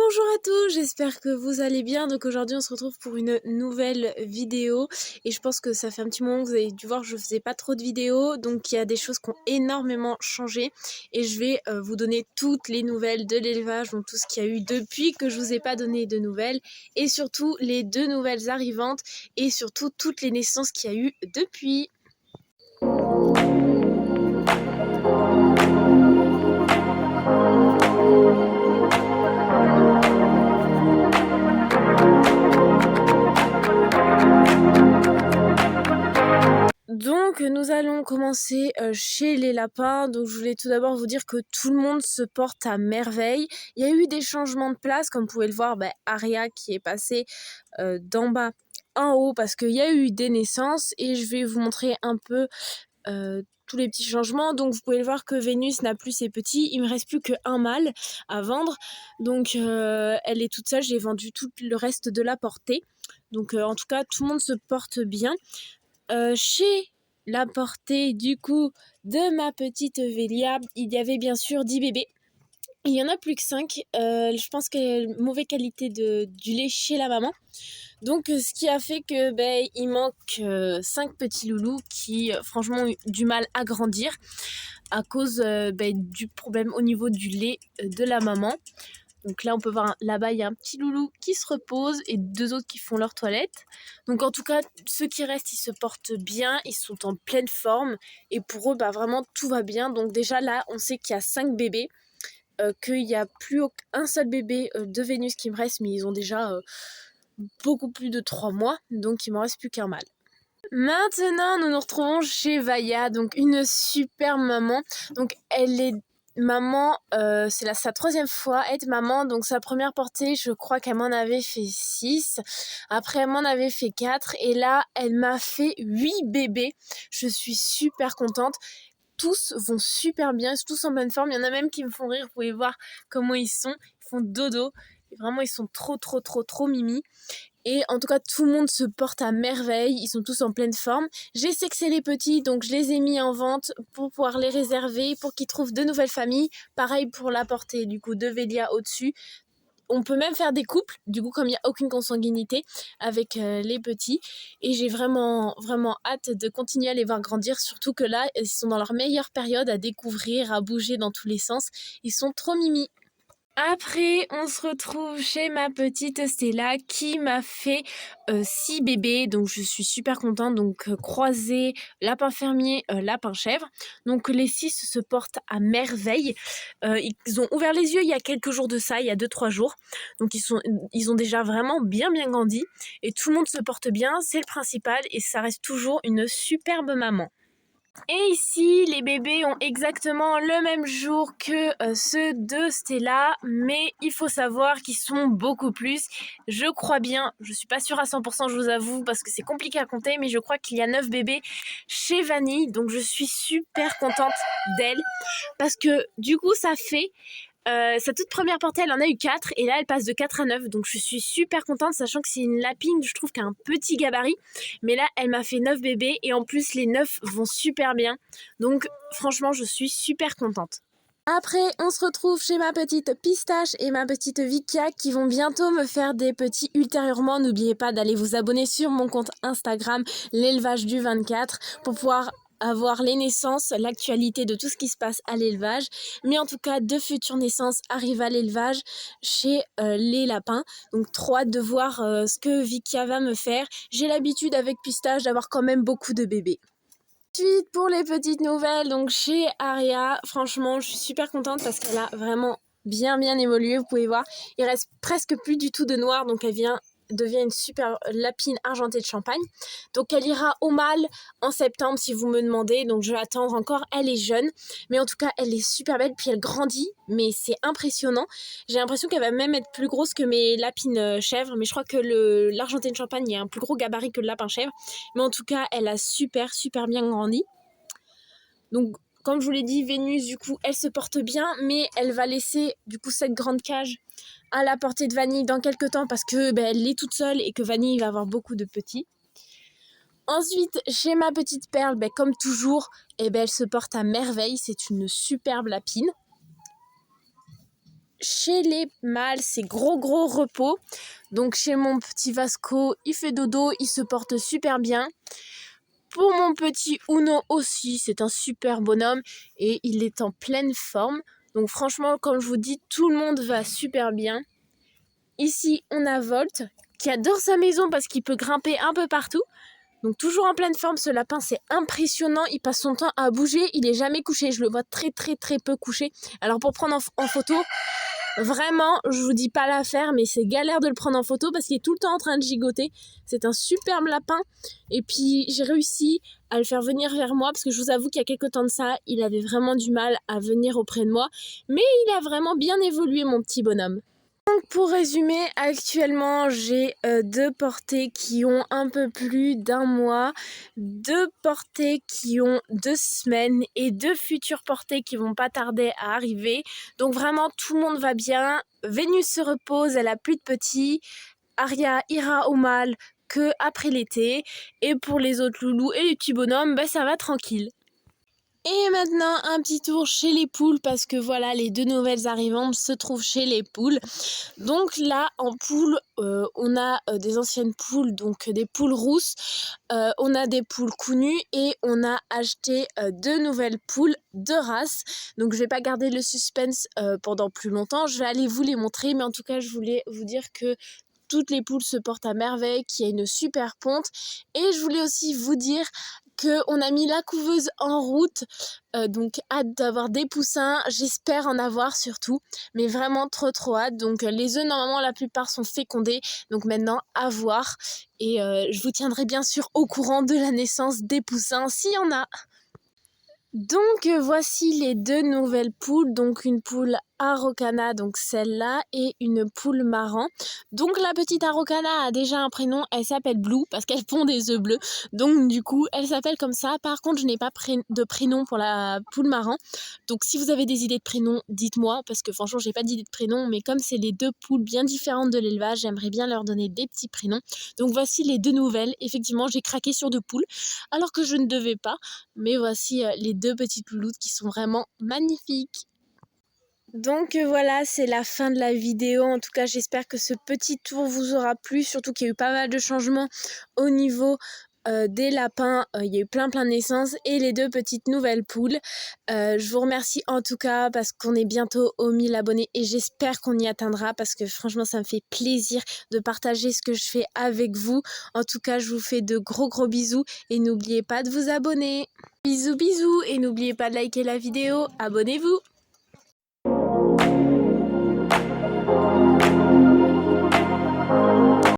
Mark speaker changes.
Speaker 1: Bonjour à tous, j'espère que vous allez bien. Donc aujourd'hui on se retrouve pour une nouvelle vidéo et je pense que ça fait un petit moment que vous avez dû voir que je faisais pas trop de vidéos, donc il y a des choses qui ont énormément changé et je vais vous donner toutes les nouvelles de l'élevage, donc tout ce qu'il y a eu depuis que je vous ai pas donné de nouvelles et surtout les 2 nouvelles arrivantes et surtout toutes les naissances qu'il y a eu depuis. Donc nous allons commencer chez les lapins. Donc je voulais tout d'abord vous dire que tout le monde se porte à merveille. Il y a eu des changements de place, comme vous pouvez le voir, Aria qui est passée d'en bas en haut parce qu'il y a eu des naissances et je vais vous montrer un peu tous les petits changements. Donc vous pouvez le voir que Vénus n'a plus ses petits, il me reste plus qu'un mâle à vendre. Donc elle est toute seule, j'ai vendu tout le reste de la portée. Donc en tout cas tout le monde se porte bien. Chez la portée du coup de ma petite Vélia, il y avait bien sûr 10 bébés. Il y en a plus que 5. Je pense qu'il y a une mauvaise qualité du lait chez la maman. Donc ce qui a fait que il manque 5 petits loulous qui franchement ont eu du mal à grandir à cause du problème au niveau du lait de la maman. Donc là, on peut voir là-bas, il y a un petit loulou qui se repose et 2 autres qui font leur toilette. Donc en tout cas, ceux qui restent, ils se portent bien, ils sont en pleine forme. Et pour eux, vraiment, tout va bien. Donc déjà là, on sait qu'il y a 5 bébés, qu'il n'y a plus un seul bébé de Vénus qui me reste, mais ils ont déjà beaucoup plus de 3 mois. Donc il ne me reste plus qu'un mâle. Maintenant, nous nous retrouvons chez Vaya, donc une super maman. Donc elle est maman, c'est sa 3e fois être maman. Donc sa première portée, je crois qu'elle m'en avait fait 6. Après, elle m'en avait fait 4. Et là, elle m'a fait 8 bébés. Je suis super contente. Tous vont super bien, ils sont tous en bonne forme. Il y en a même qui me font rire. Vous pouvez voir comment ils sont. Ils font dodo. Et vraiment, ils sont trop mimi. Et en tout cas, tout le monde se porte à merveille. Ils sont tous en pleine forme. J'ai sexé les petits, donc je les ai mis en vente pour pouvoir les réserver, pour qu'ils trouvent de nouvelles familles. Pareil pour la portée, du coup, de Vélia au-dessus. On peut même faire des couples, du coup, comme il n'y a aucune consanguinité avec les petits. Et j'ai vraiment hâte de continuer à les voir grandir. Surtout que là, ils sont dans leur meilleure période à découvrir, à bouger dans tous les sens. Ils sont trop mimi. Après, on se retrouve chez ma petite Stella qui m'a fait 6 bébés. Donc, je suis super contente. Donc, croisé, lapin fermier, lapin chèvre. Donc, les 6 se portent à merveille. Ils ont ouvert les yeux il y a quelques jours de ça, il y a 2-3 jours. Donc, ils ont déjà vraiment bien grandi. Et tout le monde se porte bien, c'est le principal. Et ça reste toujours une superbe maman. Et ici, les bébés ont exactement le même jour que ceux de Stella, mais il faut savoir qu'ils sont beaucoup plus. Je crois bien, je suis pas sûre à 100%, je vous avoue, parce que c'est compliqué à compter, mais je crois qu'il y a 9 bébés chez Vanille, donc je suis super contente d'elle, parce que du coup, ça fait... sa toute première portée, elle en a eu 4 et là elle passe de 4 à 9, donc je suis super contente, sachant que c'est une lapine, je trouve qu'elle a un petit gabarit, mais là elle m'a fait 9 bébés et en plus les 9 vont super bien, donc franchement je suis super contente. Après, on se retrouve chez ma petite Pistache et ma petite Vikia qui vont bientôt me faire des petits ultérieurement. N'oubliez pas d'aller vous abonner sur mon compte Instagram, l'élevage du 24, pour pouvoir avoir les naissances, l'actualité de tout ce qui se passe à l'élevage. Mais en tout cas, de futures naissances arrivent à l'élevage chez les lapins. Donc trop hâte de voir ce que Vikia va me faire. J'ai l'habitude avec Pistache d'avoir quand même beaucoup de bébés. Ensuite, pour les petites nouvelles, donc chez Aria, franchement, je suis super contente parce qu'elle a vraiment bien évolué. Vous pouvez voir, il reste presque plus du tout de noir, donc elle devient une super lapine argentée de Champagne. Donc elle ira au mâle en septembre si vous me demandez, donc je vais attendre encore. Elle est jeune, mais en tout cas elle est super belle, puis elle grandit, mais c'est impressionnant. J'ai l'impression qu'elle va même être plus grosse que mes lapines chèvres, mais je crois que l'argentée de Champagne, il y a un plus gros gabarit que le lapin chèvre, mais en tout cas elle a super bien grandi. Donc comme je vous l'ai dit, Vénus, du coup, elle se porte bien, mais elle va laisser, du coup, cette grande cage à la portée de Vanille dans quelques temps parce que elle est toute seule et que Vanille va avoir beaucoup de petits. Ensuite, chez ma petite Perle, comme toujours, elle se porte à merveille. C'est une superbe lapine. chez les mâles, c'est gros repos. Donc chez mon petit Vasco, il fait dodo, il se porte super bien. Pour mon petit Uno aussi, c'est un super bonhomme et il est en pleine forme. Donc franchement, comme je vous dis, tout le monde va super bien. Ici, on a Volt qui adore sa maison parce qu'il peut grimper un peu partout. Donc toujours en pleine forme, ce lapin, c'est impressionnant. Il passe son temps à bouger, il est jamais couché. Je le vois très peu couché. Alors pour prendre en photo, vraiment, je vous dis pas l'affaire, mais c'est galère de le prendre en photo parce qu'il est tout le temps en train de gigoter. C'est un superbe lapin. Et puis j'ai réussi à le faire venir vers moi parce que je vous avoue qu'il y a quelques temps de ça, il avait vraiment du mal à venir auprès de moi. Mais il a vraiment bien évolué, mon petit bonhomme. Donc pour résumer, actuellement j'ai 2 portées qui ont un peu plus d'1 mois, 2 portées qui ont 2 semaines et 2 futures portées qui vont pas tarder à arriver. Donc vraiment tout le monde va bien, Vénus se repose, elle a plus de petits, Aria ira au mal que après l'été et pour les autres loulous et les petits bonhommes, ça va tranquille. Et maintenant, un petit tour chez les poules parce que voilà, les 2 nouvelles arrivantes se trouvent chez les poules. Donc là, en poule, on a des anciennes poules, donc des poules rousses. On a des poules counues et on a acheté 2 nouvelles poules de race. Donc je vais pas garder le suspense pendant plus longtemps. Je vais aller vous les montrer, mais en tout cas, je voulais vous dire que toutes les poules se portent à merveille, qu'il y a une super ponte. Et je voulais aussi vous dire qu'on a mis la couveuse en route, donc hâte d'avoir des poussins, j'espère en avoir surtout, mais vraiment trop hâte. Donc les œufs normalement la plupart sont fécondés, donc maintenant à voir et je vous tiendrai bien sûr au courant de la naissance des poussins s'il y en a. Donc voici les 2 nouvelles poules, donc une poule Araucana, donc celle-là, et une poule marran. Donc la petite Araucana a déjà un prénom, elle s'appelle Blue parce qu'elle pond des œufs bleus. Donc du coup, elle s'appelle comme ça. Par contre, je n'ai pas de prénom pour la poule marran. Donc si vous avez des idées de prénoms, dites-moi parce que franchement, j'ai pas d'idée de prénom, mais comme c'est les 2 poules bien différentes de l'élevage, j'aimerais bien leur donner des petits prénoms. Donc voici les 2 nouvelles. Effectivement, j'ai craqué sur 2 poules alors que je ne devais pas, mais voici les 2 petites louloutes qui sont vraiment magnifiques. Donc voilà, c'est la fin de la vidéo. En tout cas, j'espère que ce petit tour vous aura plu, surtout qu'il y a eu pas mal de changements au niveau des lapins. Il y a eu plein de naissances et les 2 petites nouvelles poules. Je vous remercie en tout cas parce qu'on est bientôt aux 1000 abonnés et j'espère qu'on y atteindra parce que franchement, ça me fait plaisir de partager ce que je fais avec vous. En tout cas, je vous fais de gros bisous et n'oubliez pas de vous abonner. Bisous et n'oubliez pas de liker la vidéo. Abonnez-vous.